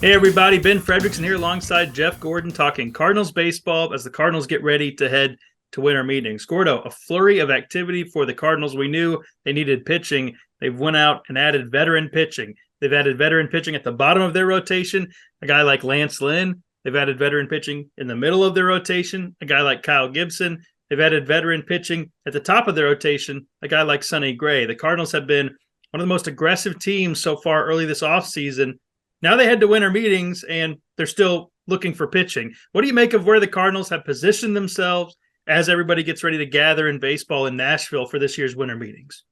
Hey everybody, Ben Frederickson here alongside Jeff Gordon talking Cardinals baseball as the Cardinals get ready to head to winter meetings. Gordo, a flurry of activity for the Cardinals. We knew they needed pitching. They've went out and added veteran pitching. They've added veteran pitching at the bottom of their rotation, a guy like Lance Lynn. They've added veteran pitching in the middle of their rotation, a guy like Kyle Gibson. They've added veteran pitching at the top of their rotation, a guy like Sonny Gray. The Cardinals have been one of the most aggressive teams so far early this offseason. Now they head to winter meetings, and they're still looking for pitching. What do you make of where the Cardinals have positioned themselves as everybody gets ready to gather in baseball in Nashville for this year's winter meetings?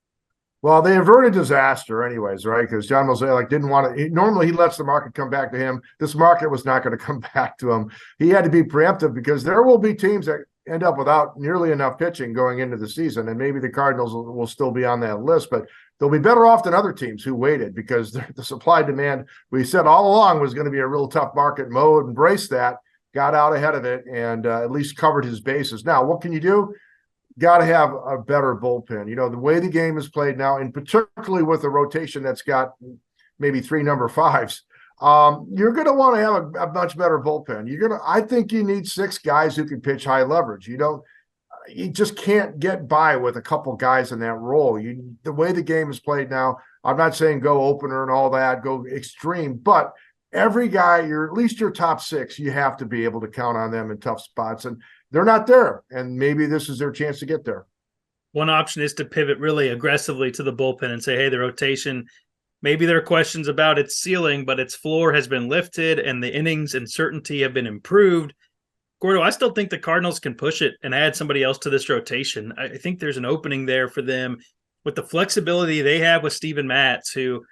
Well, they averted disaster anyways, right? Because John Mozeliak didn't want to. Normally, he lets the market come back to him. This market was not going to come back to him. He had to be preemptive because there will be teams that end up without nearly enough pitching going into the season, and maybe the Cardinals will still be on that list, but they'll be better off than other teams who waited because the supply demand we said all along was going to be a real tough market. Mo embraced that, got out ahead of it, and at least covered his bases. Now, what can you do? Got to have a better bullpen. You know, the way the game is played now, and particularly with a rotation that's got maybe 3 number 5s, you're going to want to have a much better bullpen. I think you need 6 guys who can pitch high leverage. You just can't get by with a couple guys in that role. The way the game is played now, I'm not saying go opener and all that, go extreme, but every guy, at least your top 6, you have to be able to count on them in tough spots. And they're not there, and maybe this is their chance to get there. One option is to pivot really aggressively to the bullpen and say, hey, the rotation, maybe there are questions about its ceiling, but its floor has been lifted and the innings and certainty have been improved. Gordo, I still think the Cardinals can push it and add somebody else to this rotation. I think there's an opening there for them with the flexibility they have with Steven Matz, who,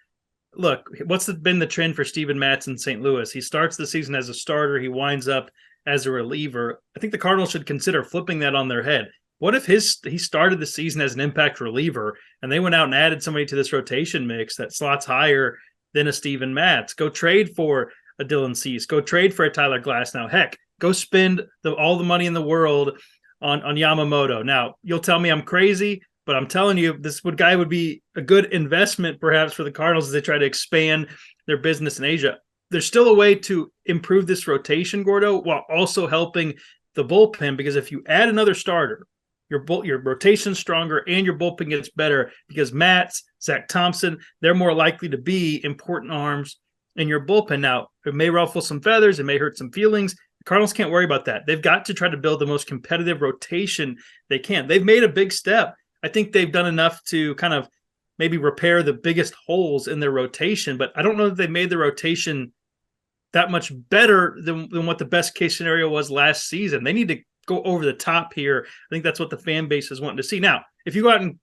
look, what's been the trend for Steven Matz in St. Louis? He starts the season as a starter. He winds up as a reliever. I think the Cardinals should consider flipping that on their head. What if he started the season as an impact reliever and they went out and added somebody to this rotation mix that slots higher than a Steven Matz? Go trade for a Dylan Cease. Go trade for a Tyler Glasnow. Heck, go spend all the money in the world on Yamamoto. Now, you'll tell me I'm crazy, but I'm telling you, guy would be a good investment perhaps for the Cardinals as they try to expand their business in Asia. There's still a way to improve this rotation, Gordo, while also helping the bullpen, because if you add another starter, your rotation's stronger and your bullpen gets better because Matz, Zach Thompson, they're more likely to be important arms in your bullpen. Now, it may ruffle some feathers, it may hurt some feelings. The Cardinals can't worry about that. They've got to try to build the most competitive rotation they can. They've made a big step. I think they've done enough to kind of maybe repair the biggest holes in their rotation, but I don't know that they made the rotation that much better than what the best case scenario was last season. They need to go over the top here. I think that's what the fan base is wanting to see. Now, if you go out and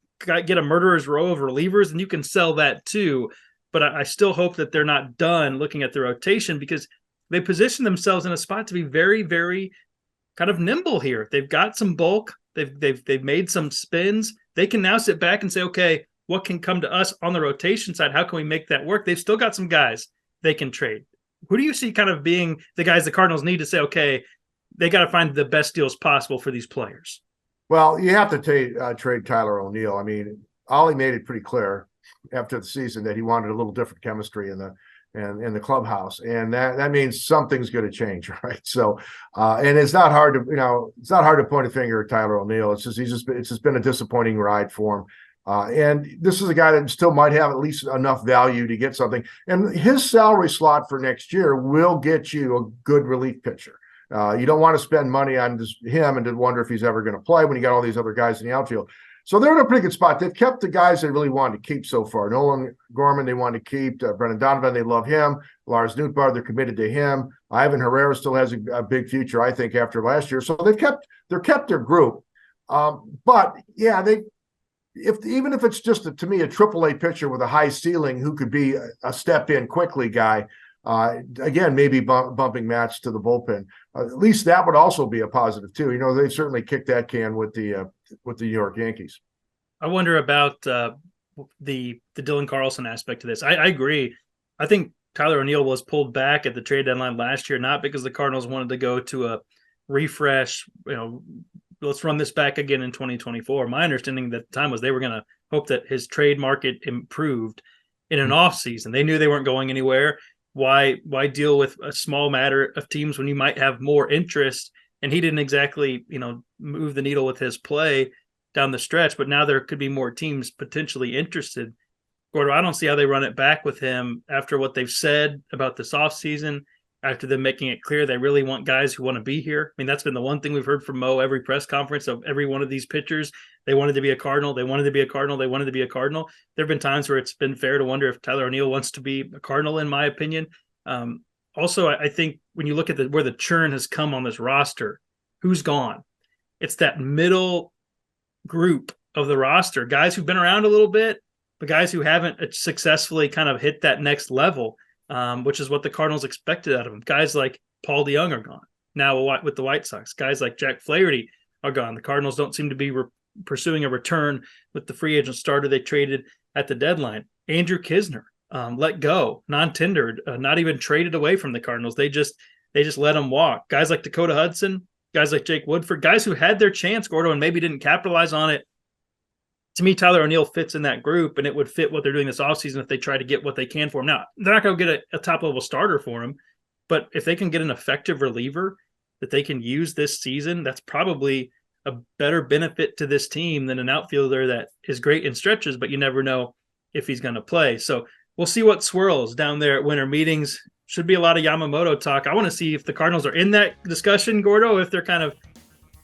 get a murderer's row of relievers, then you can sell that too. But I still hope that they're not done looking at the rotation because they position themselves in a spot to be very, very kind of nimble here. They've got some bulk. They've made some spins. They can now sit back and say, okay, what can come to us on the rotation side? How can we make that work? They've still got some guys they can trade. Who do you see kind of being the guys the Cardinals need to say, okay, they got to find the best deals possible for these players? Well, you have to trade Tyler ONeal. I mean, Ollie made it pretty clear after the season that he wanted a little different chemistry in the clubhouse, and that means something's going to change, right? So, and it's not hard to point a finger at Tyler ONeal. It's just been a disappointing ride for him. And this is a guy that still might have at least enough value to get something. And his salary slot for next year will get you a good relief pitcher. You don't want to spend money on him and to wonder if he's ever going to play when you got all these other guys in the outfield. So they're in a pretty good spot. They've kept the guys they really wanted to keep so far. Nolan Gorman, they wanted to keep. Brendan Donovan, they love him. Lars Nootbaar, they're committed to him. Ivan Herrera still has a big future, I think, after last year. So they've kept their group. But yeah, even if it's just to me a AAA pitcher with a high ceiling who could be a step in quickly guy, again maybe bumping Matz to the bullpen, at least that would also be a positive too. They certainly kicked that can with the New York Yankees. I wonder about the Dylan Carlson aspect of this. I agree. I think Tyler ONeal was pulled back at the trade deadline last year, not because the Cardinals wanted to go to a refresh, let's run this back again in 2024. My understanding at the time was they were going to hope that his trade market improved in an off season. They knew they weren't going anywhere. Why deal with a small matter of teams when you might have more interest? And he didn't exactly, move the needle with his play down the stretch, but now there could be more teams potentially interested. Gordo, I don't see how they run it back with him after what they've said about this offseason, after them making it clear they really want guys who want to be here. I mean, that's been the one thing we've heard from Mo every press conference of every one of these pitchers. They wanted to be a Cardinal. They wanted to be a Cardinal. They wanted to be a Cardinal. There have been times where it's been fair to wonder if Tyler O'Neill wants to be a Cardinal, in my opinion. Also, I think when you look at where the churn has come on this roster, who's gone? It's that middle group of the roster, guys who've been around a little bit, but guys who haven't successfully kind of hit that next level, which is what the Cardinals expected out of them. Guys like Paul DeJong are gone now with the White Sox. Guys like Jack Flaherty are gone. The Cardinals don't seem to be pursuing a return with the free agent starter they traded at the deadline. Andrew Kisner, let go, non-tendered, not even traded away from the Cardinals. They just let him walk. Guys like Dakota Hudson, guys like Jake Woodford, guys who had their chance, Gordo, and maybe didn't capitalize on it. To me, Tyler O'Neill fits in that group, and it would fit what they're doing this offseason if they try to get what they can for him. Now, they're not going to get a top-level starter for him, but if they can get an effective reliever that they can use this season, that's probably a better benefit to this team than an outfielder that is great in stretches, but you never know if he's going to play. So we'll see what swirls down there at winter meetings. Should be a lot of Yamamoto talk. I want to see if the Cardinals are in that discussion, Gordo, if they're kind of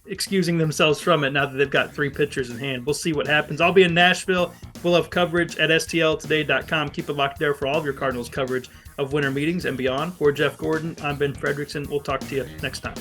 excusing themselves from it now that they've got 3 pitchers in hand. We'll see what happens. I'll be in Nashville. We'll have coverage at stltoday.com. Keep it locked there for all of your Cardinals coverage of winter meetings and beyond. For Jeff Gordon, I'm Ben Frederickson. We'll talk to you next time.